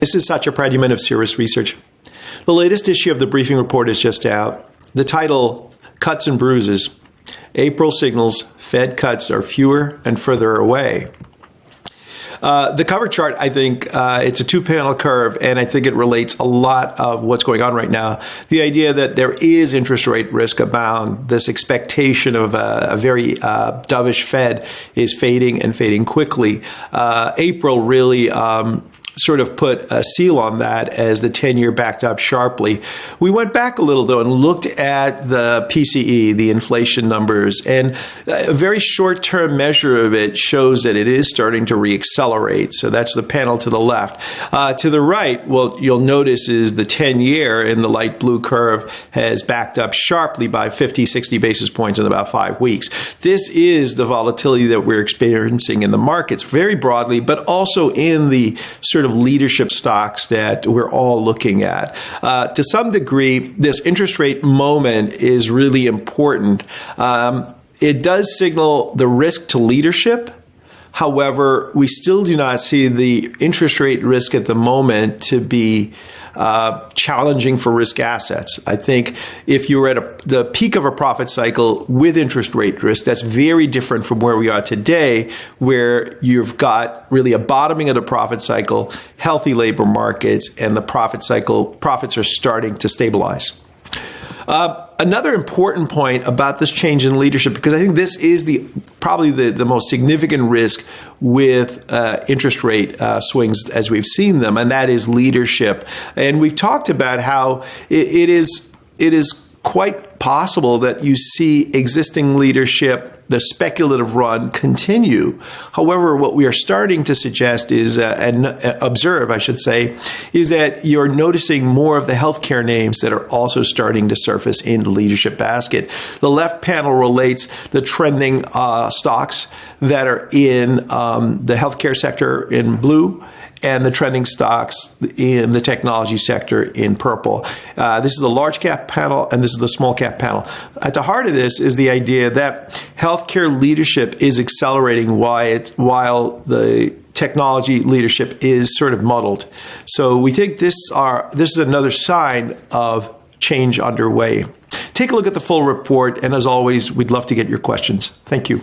This is Satya Pradyuman of Cirrus Research. The latest issue of the briefing report is just out. The title, Cuts and Bruises. April signals Fed cuts are fewer and further away. The cover chart, I think, it's a two-panel curve, and I think it relates a lot of what's going on right now. The idea that there is interest rate risk abound, this expectation of a very dovish Fed is fading and fading quickly. April really sort of put a seal on that as the 10-year backed up sharply. We went back a little, though, and looked at the PCE, the inflation numbers, and a very short-term measure of it shows that it is starting to reaccelerate. So that's the panel to the left. To the right, what you'll notice is the 10-year in the light blue curve has backed up sharply by 50, 60 basis points in about 5 weeks. This is the volatility that we're experiencing in the markets very broadly, but also in the sort of leadership stocks that we're all looking at. To some degree, this interest rate moment is really important. It does signal the risk to leadership. However, we still do not see the interest rate risk at the moment to be challenging for risk assets. I think if you're at the peak of a profit cycle with interest rate risk, that's very different from where we are today, where you've got really a bottoming of the profit cycle, healthy labor markets, and the profits are starting to stabilize. Another important point about this change in leadership, because I think this is probably the most significant risk with interest rate swings as we've seen them, and that is leadership. And we've talked about how it is quite possible that you see existing leadership, the speculative run, continue. However, what we are starting to suggest is, and observe, I should say, is that you're noticing more of the healthcare names that are also starting to surface in the leadership basket. The left panel relates the trending stocks that are in the healthcare sector in blue, and the trending stocks in the technology sector in purple. This is the large cap panel, and this is the small cap panel. At the heart of this is the idea that healthcare leadership is accelerating while the technology leadership is sort of muddled. So we think this is another sign of change underway. Take a look at the full report, and as always, we'd love to get your questions. Thank you.